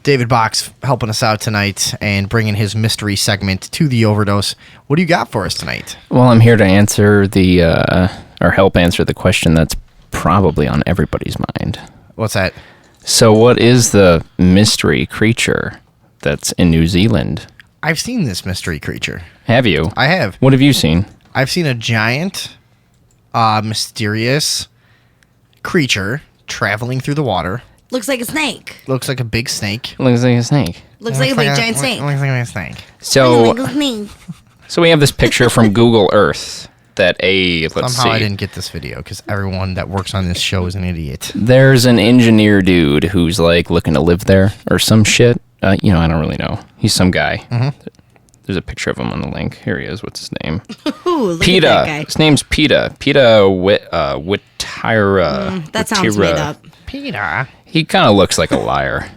David Box helping us out tonight and bringing his mystery segment to the Overdose. What do you got for us tonight? Well, I'm here to answer or help answer the question that's probably on everybody's mind. What's that? So what is the mystery creature that's in New Zealand? I've seen this mystery creature. Have you? I have. What have you seen? I've seen a giant, mysterious creature traveling through the water. Looks like a snake. Looks like a big snake. Looks like a snake. Looks like a big giant snake. Looks like a snake. So we have this picture from Google Earth that Somehow I didn't get this video because everyone that works on this show is an idiot. There's an engineer dude who's like looking to live there or some shit. I don't really know. He's some guy. Mm-hmm. There's a picture of him on the link. Here he is. What's his name? Ooh, look PETA. at that guy. His name's PETA. PETA Whittyra. That sounds made up. Peter. He kind of looks like a liar.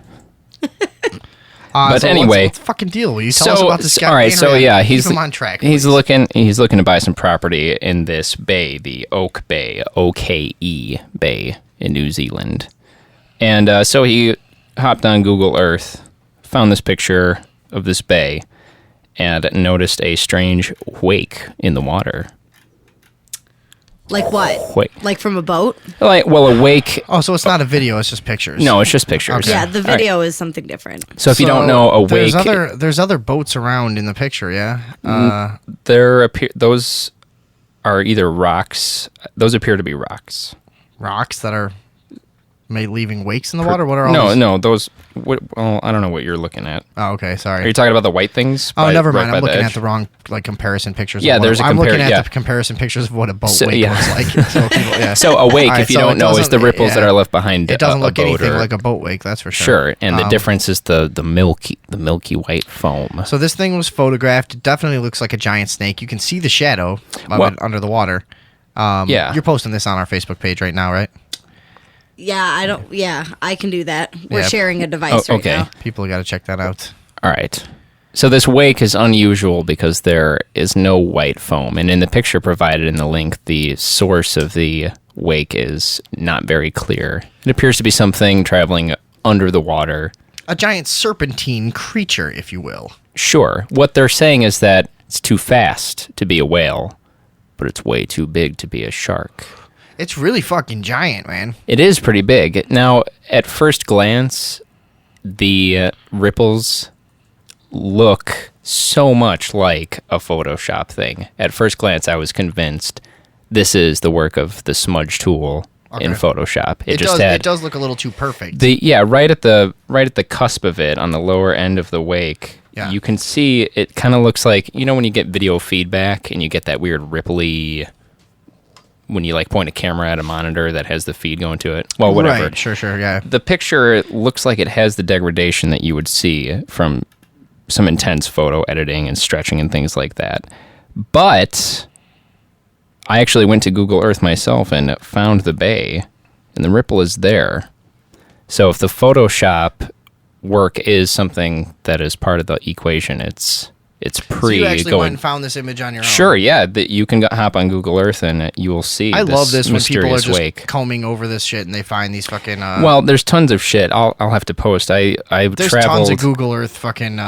But so anyway, what's the fucking deal? Will you tell us about this guy? All right, so yeah, keep him on track. He's please. looking to buy some property in this bay, the Oak Bay, OKE Bay in New Zealand. And so he hopped on Google Earth, found this picture of this bay, and noticed a strange wake in the water. Like what? Wait. Like from a boat? A wake. Oh, so it's not a video; it's just pictures. No, it's just pictures. Okay. Yeah, the All right. video is something different. So if you don't know, a wake. There's other boats around in the picture. Yeah. Those are either rocks. Those appear to be rocks. Rocks that are leaving wakes in the water. What are all? No. Those. Well, I don't know what you're looking at. Oh, okay. Sorry. Are you talking about the white things? Oh, never mind. Right I'm looking the at the wrong comparison pictures. Yeah, of there's a I'm looking at yeah. the comparison pictures of what a boat So, wake yeah. looks like. So, people, yeah. So a wake, All right, if you so don't it know, is doesn't- the ripples that yeah. are left behind It doesn't a look boat anything or, like a boat wake. That's for sure. Sure, and the difference is the milky white foam. So this thing was photographed. It definitely looks like a giant snake. You can see the shadow of it under the water. Yeah. You're posting this on our Facebook page right now, right? Yeah, I can do that. We're Yeah. sharing a device right okay. now. People got to check that out. All right. So this wake is unusual because there is no white foam, and in the picture provided in the link, the source of the wake is not very clear. It appears to be something traveling under the water. A giant serpentine creature, if you will. Sure. What they're saying is that it's too fast to be a whale, but it's way too big to be a shark. It's really fucking giant, man. It is pretty big. Now, at first glance, the ripples look so much like a Photoshop thing. At first glance, I was convinced this is the work of the smudge tool in Photoshop. It does look a little too perfect. Right at the cusp of it, on the lower end of the wake, Yeah. you can see it kind of looks like, when you get video feedback and you get that weird ripply, when you point a camera at a monitor that has the feed going to it. Well, whatever. Right, sure, yeah. The picture looks like it has the degradation that you would see from some intense photo editing and stretching and things like that. But I actually went to Google Earth myself and found the bay, and the ripple is there. So if the Photoshop work is something that is part of the equation, it's So you actually went and found this image on your own. Sure, yeah. You can hop on Google Earth and you will see. I love this when people are just wake. combing over this shit and they find these fucking. Well, there's tons of shit. I'll have to post. There's tons traveled. of Google Earth fucking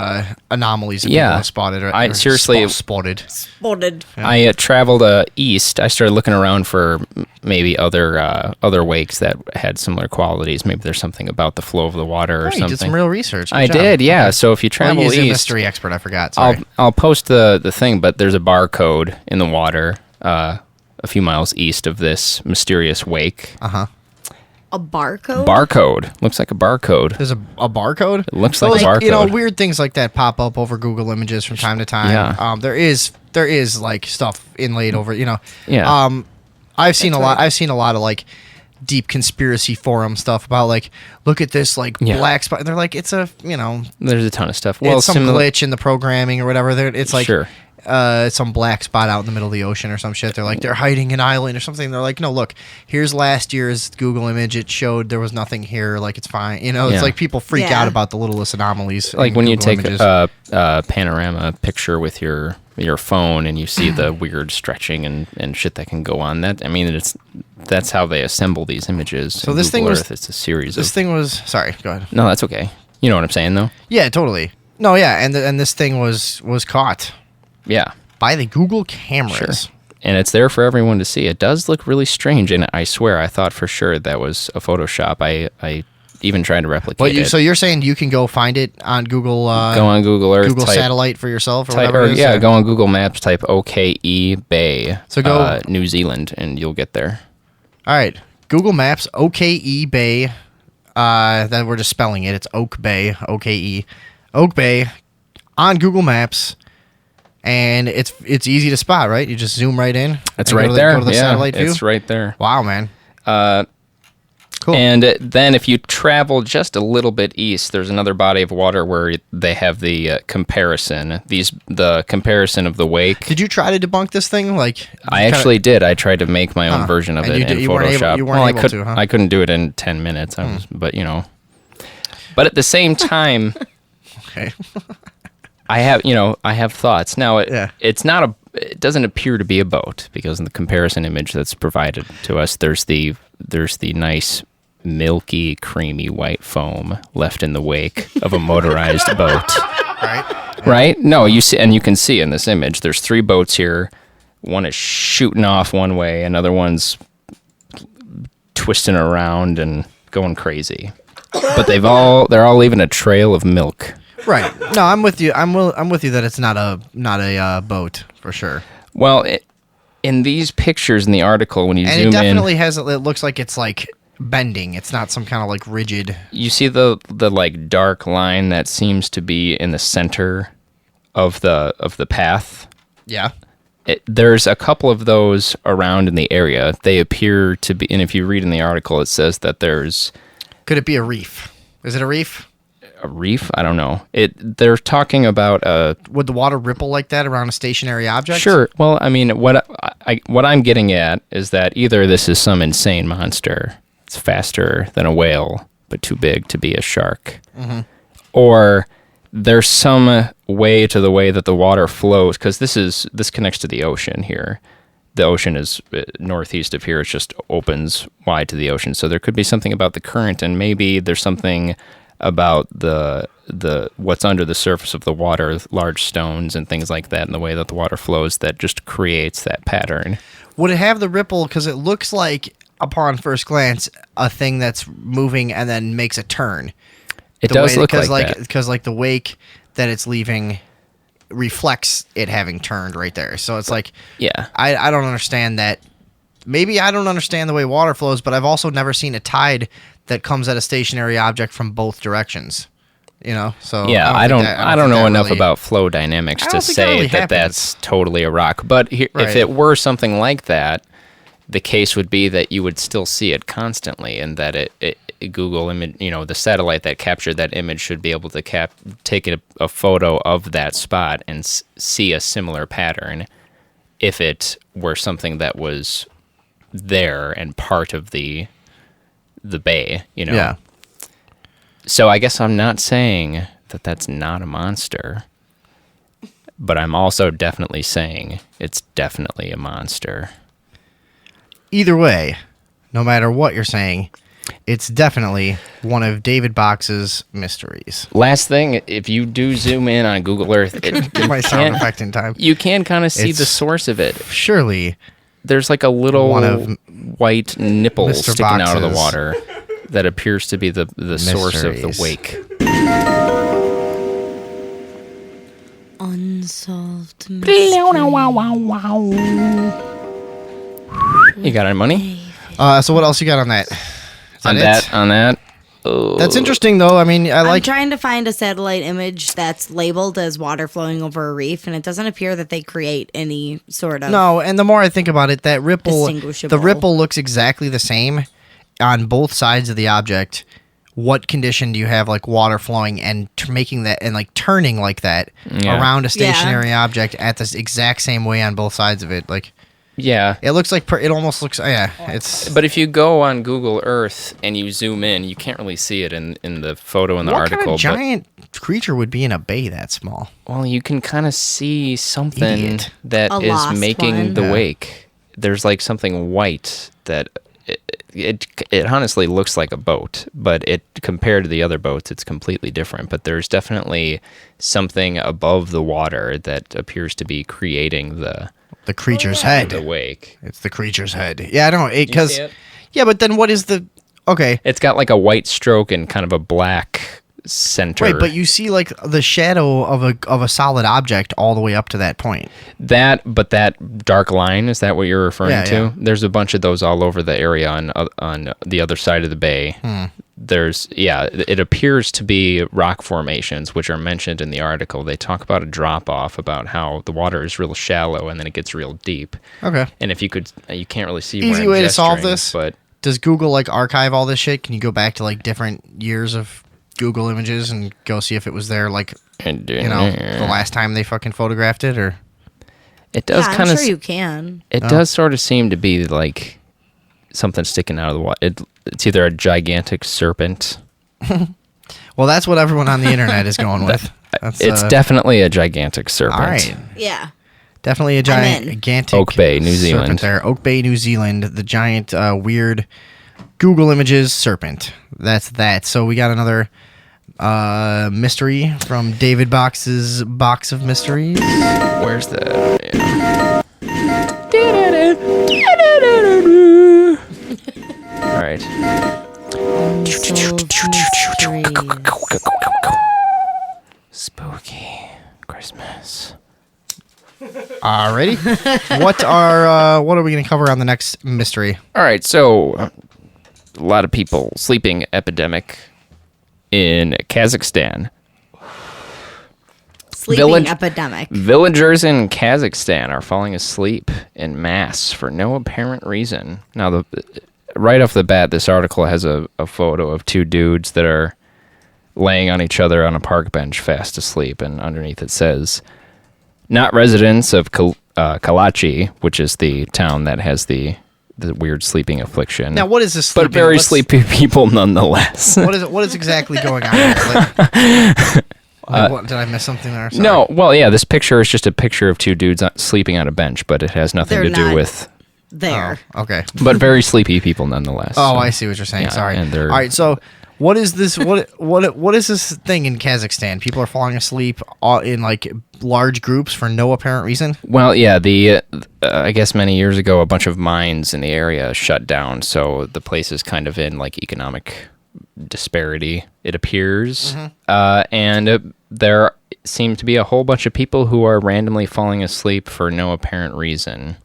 anomalies that Yeah. people have spotted. I seriously- spotted. Spotted. I traveled east. I started looking around for maybe other wakes that had similar qualities. Maybe there's something about the flow of the water or Oh, something. you did some real research. Good I job. did, yeah. Okay. So if you travel He's a east, mystery expert. I forgot. Sorry. I'll post the thing, but there's a barcode in the water a few miles east of this mysterious wake. A barcode? Barcode. Looks like a barcode. There's a barcode. It looks like a barcode. Weird things like that pop up over Google Images from time to time. Yeah. There is like stuff inlaid over. Yeah. I've seen a lot. I've seen a lot of like deep conspiracy forum stuff about like, look at this like black spot. And they're like, it's a There's a ton of stuff. it's some glitch in the programming or whatever. It's like Sure. some black spot out in the middle of the ocean or some shit. They're like, they're hiding an island or something. They're like, no, look, here's last year's Google image. It showed there was nothing here. Like, it's fine. It's Yeah. like people freak Yeah. out about the littlest anomalies. Like in when you Google take images. a panorama picture with your phone and you see the weird stretching and shit that can go on. That's how they assemble these images. So in this Google thing was- Earth. It's a series This of. thing was... Sorry, go ahead. No, that's okay. You know what I'm saying, though? Yeah, totally. No, yeah, and this thing was caught Yeah. by the Google cameras. Sure. And it's there for everyone to see. It does look really strange, and I swear I thought for sure that was a Photoshop. I even tried to replicate it. So you're saying you can go find it on Google? Go on Google Earth, Google type, Satellite for yourself, or whatever. It is, yeah, go on Google Maps, type OKE Bay, So go- New Zealand, and you'll get there. All right, Google Maps, OKE Bay. Then we're just spelling it. It's Oak Bay, OKE, Oak Bay, on Google Maps. And it's easy to spot, right? You just zoom right in. It's and right go to there. Go to the satellite view. It's right there. Wow, man. Cool. And then if you travel just a little bit east, there's another body of water where they have the comparison. The comparison of the wake. Did you try to debunk this thing? Like I actually did. I tried to make my own version of And it in you weren't Photoshop. able- you weren't able to, huh? I couldn't do it in 10 minutes. But But at the same time, Okay. I have thoughts. Now Yeah. it doesn't appear to be a boat, because in the comparison image that's provided to us, there's the nice milky, creamy white foam left in the wake of a motorized boat. Right. Right? No, you see, and you can see in this image, there's 3 boats here. One is shooting off one way, another one's twisting around and going crazy. But they're all leaving a trail of milk. Right. No, I'm with you. I'm with you that it's not a boat for sure. Well, in these pictures in the article, when you And zoom it definitely in, has. It looks like it's like bending. It's not some kind of like rigid. you see the like dark line that seems to be in the center of the path. Yeah. There's a couple of those around in the area. They appear to be, and if you read in the article, it says that there's Could it be a reef? Is it a reef? a reef. I don't know. They're talking about Would the water ripple like that around a stationary object? Sure. Well, I mean, what I'm getting at is that either this is some insane monster. It's faster than a whale, but too big to be a shark. Mm-hmm. Or there's some way to the way that the water flows, because this connects to the ocean here. The ocean is northeast of here. It just opens wide to the ocean. So there could be something about the current, and maybe there's something about the what's under the surface of the water, large stones and things like that, and the way that the water flows that just creates that pattern. Would it have the ripple? Because it looks like, upon first glance, a thing that's moving and then makes a turn. It does look like that. Because like the wake that it's leaving reflects it having turned right there. So it's like, Yeah. I don't understand that. Maybe I don't understand the way water flows, but I've also never seen a tide that comes at a stationary object from both directions. So Yeah, I don't know enough about flow dynamics I to don't think that say really that that's happens. totally a rock. But if Right. it were something like that, the case would be that you would still see it constantly, and that Google image, the satellite that captured that image should be able to take a photo of that spot and see a similar pattern if it were something that was there and part of the bay, Yeah. So I guess I'm not saying that that's not a monster, but I'm also definitely saying it's definitely a monster. Either way, no matter what you're saying, it's definitely one of David Box's mysteries. Last thing, if you do zoom in on Google Earth, Get my sound effect in time. you can kind of see the It's- source of it. Surely, There's like a little One of white nipple Mr. sticking out of the Box's water that appears to be the source of the mysteries. wake. Unsolved mystery. You got any money so what else you got on that? Is on it? that? On that? Oh. That's interesting, though. I mean, I'm trying to find a satellite image that's labeled as water flowing over a reef, and it doesn't appear that they create any sort of. No, and the more I think about it, that ripple, Distinguishable. the ripple looks exactly the same on both sides of the object. What condition do you have like water flowing and making that and like turning like that Yeah. around a stationary object at this exact same way on both sides of it? Like, Yeah. it looks like it almost looks. Yeah, it's. But if you go on Google Earth and you zoom in, you can't really see it in the photo in the What article. kind of giant creature would be in a bay that small? But, well, you can kind of see something Idiot. that A is lost making one. the Yeah. wake. There's like something white that it honestly looks like a boat, but it compared to the other boats, it's completely different. But there's definitely something above the water that appears to be creating the creature's head. the wake. It's the creature's head. Yeah, I don't You because see it? yeah, but then what is the okay? It's got like a white stroke and kind of a black center. Right, but you see like the shadow of a solid object all the way up to that point. That dark line, is that what you're referring to? Yeah. There's a bunch of those all over the area on the other side of the bay. It appears to be rock formations, which are mentioned in the article. They talk about a drop off, about how the water is real shallow and then it gets real deep. Okay. And if you can't really see. Easy where I'm way to solve gesturing, this. but Does Google like archive all this shit? Can you go back to like different years of Google images and go see if it was there like the last time they fucking photographed it? Or it does Yeah, kind I'm of. sure you can. It does sort of seem to be like something sticking out of the water. It's either a gigantic serpent. well, that's what everyone on the internet is going with. It's definitely a gigantic serpent. all right. Yeah. Definitely a I'm in. gigantic Oak Bay, New serpent Zealand. there. Oak Bay, New Zealand. The giant, weird Google Images serpent. That's that. So we got another mystery from David Box's Box of Mysteries. Where's the? Yeah. All right. Unsolved mysteries. Spooky Christmas. Alrighty. what are we going to cover on the next mystery? All right, so a lot of people sleeping epidemic in Kazakhstan. Sleeping epidemic. Villagers in Kazakhstan are falling asleep en masse for no apparent reason. Now, right off the bat, this article has a photo of two dudes that are laying on each other on a park bench fast asleep, and underneath it says, "Not residents of Kalachi," which is the town that has the weird sleeping affliction. Now, what is this? But very sleepy people nonetheless. What is exactly going on here? What, did I miss something there? Sorry. No, well, yeah, this picture is just a picture of two dudes sleeping on a bench, but it has nothing They're to do not with. There. Oh, okay. But very sleepy people nonetheless. Oh, So, I see what you're saying. yeah, Sorry. and they're- All right. So, what is this? What is this thing in Kazakhstan? People are falling asleep in like large groups for no apparent reason. Well, yeah, I guess many years ago, a bunch of mines in the area shut down, so the place is kind of in like economic disparity, it appears. And there seem to be a whole bunch of people who are randomly falling asleep for no apparent reason.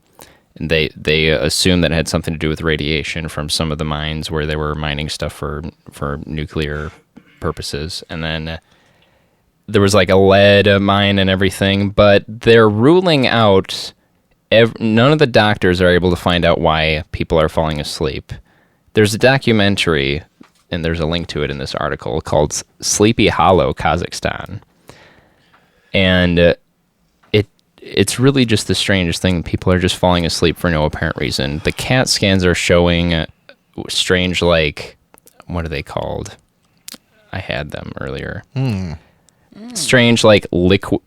And they assume that it had something to do with radiation from some of the mines where they were mining stuff for nuclear purposes. And then there was like a lead mine and everything, but they're ruling out. None of the doctors are able to find out why people are falling asleep. There's a documentary, and there's a link to it in this article, called Sleepy Hollow, Kazakhstan. And it's really just the strangest thing. People are just falling asleep for no apparent reason. The CAT scans are showing strange, like, what are they called? I had them earlier. Strange, like, liquid,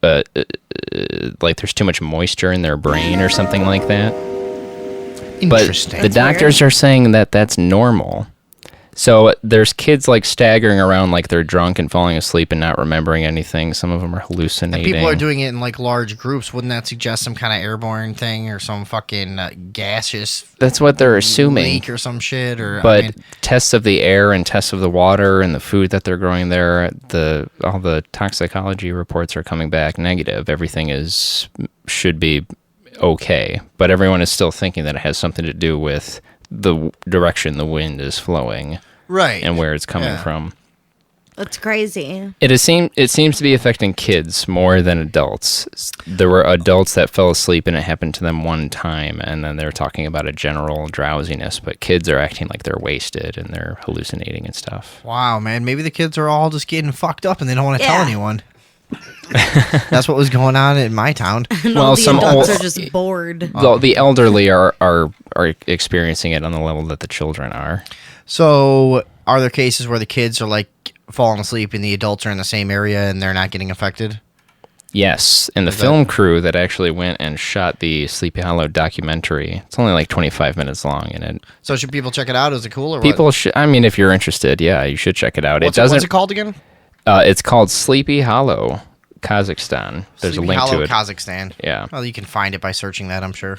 like there's too much moisture in their brain or something like that. But Interesting. the doctors are saying that that's normal. So there's kids like staggering around like they're drunk and falling asleep and not remembering anything. Some of them are hallucinating. And people are doing it in like large groups. Wouldn't that suggest some kind of airborne thing or some fucking gaseous That's what they're assuming. leak or some shit? Or But tests of the air and tests of the water and the food that they're growing there, all the toxicology reports are coming back negative. Everything should be okay, but everyone is still thinking that it has something to do with the direction the wind is flowing, right, and where it's coming Yeah. from. That's crazy. It seems to be affecting kids more than adults. There were adults that fell asleep and it happened to them one time, and then they're talking about a general drowsiness, but kids are acting like they're wasted and they're hallucinating and stuff. Wow, man. Maybe the kids are all just getting fucked up and they don't want to tell Yeah. anyone. That's what was going on in my town. And all the adults are just bored. The elderly are experiencing it on the level that the children are. So, are there cases where the kids are like falling asleep and the adults are in the same area and they're not getting affected? Yes, and the film crew that actually went and shot the Sleepy Hollow documentary. It's only like 25 minutes long, and it. So should people check it out? Is it cool or People what? should. I mean, if you're interested, yeah, you should check it out. What's it called again? It's called Sleepy Hollow, Kazakhstan. There's Sleepy a link Hollow, to it. Kazakhstan. Yeah. Well, you can find it by searching that, I'm sure.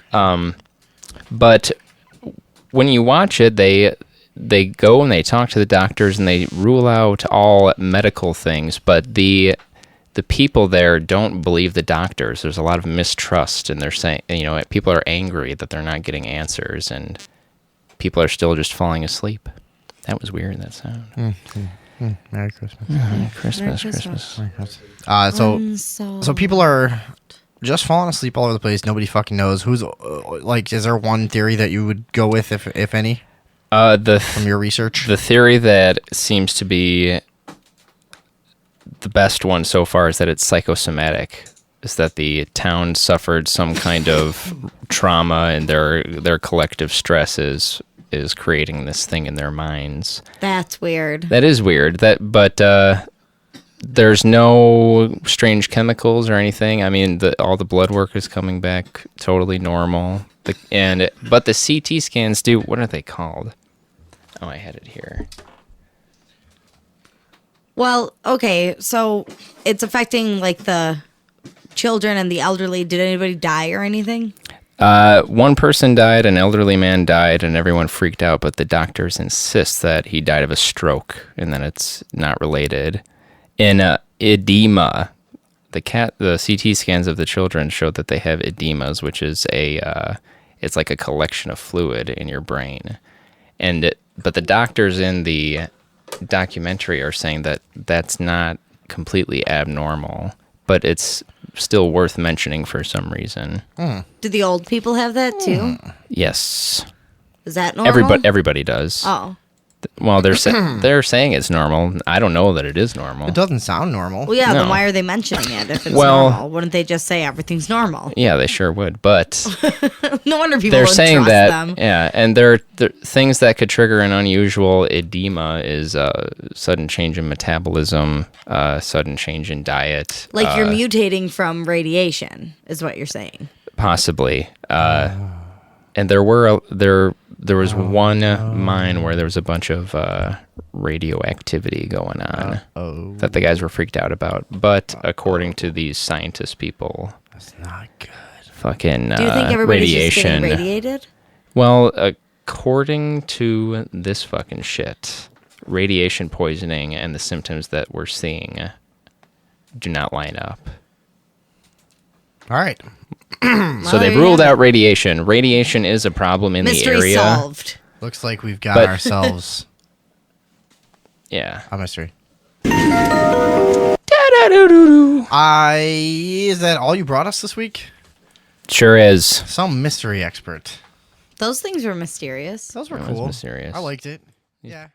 But when you watch it, they go and they talk to the doctors and they rule out all medical things, but the people there don't believe the doctors. There's a lot of mistrust, and they're saying, people are angry that they're not getting answers, and people are still just falling asleep. That was weird, that sound. Merry Christmas. Christmas. So people are just falling asleep all over the place. Nobody fucking knows who's is there one theory that you would go with, if any, from your research? The theory that seems to be the best one so far is that it's psychosomatic. Is that the town suffered some kind of trauma, and their collective stress is creating this thing in their minds. That's weird. That is weird. But there's no strange chemicals or anything. I mean, all the blood work is coming back totally normal. But the CT scans do. What are they called? Oh, I had it here. Well, okay, so it's affecting like the children and the elderly. Did anybody die or anything? One person died, an elderly man died, and everyone freaked out, but the doctors insist that he died of a stroke and that it's not related. In edema, the CT scans of the children showed that they have edemas, which is it's like a collection of fluid in your brain. But the doctors in the documentary are saying that that's not completely abnormal, but it's still worth mentioning for some reason. Do the old people have that too? Yes. Is that normal? Everybody does. Oh. Well, they're saying it's normal. I don't know that it is normal. It doesn't sound normal. Well, yeah, then No. why are they mentioning it if it's Well- normal? Wouldn't they just say everything's normal? Yeah, they sure would, but No wonder people they're wouldn't saying trust that, them. yeah, and there things that could trigger an unusual edema is sudden change in metabolism, sudden change in diet, Like you're mutating from radiation, is what you're saying. possibly. And there was one mine where there was a bunch of radioactivity going on that the guys were freaked out about. But according to these scientist people, That's not good. fucking Do you think everybody's just radiation. getting radiated? Well, according to this fucking shit, radiation poisoning and the symptoms that we're seeing do not line up. All right. So they've ruled out radiation. Radiation is a problem in the Mystery area. solved. Looks like we've got But- ourselves Yeah. a mystery. Da-da-doo-doo-doo. Is that all you brought us this week? Sure is. Some mystery expert. Those things were mysterious. Those were That was cool. mysterious. I liked it. Yeah.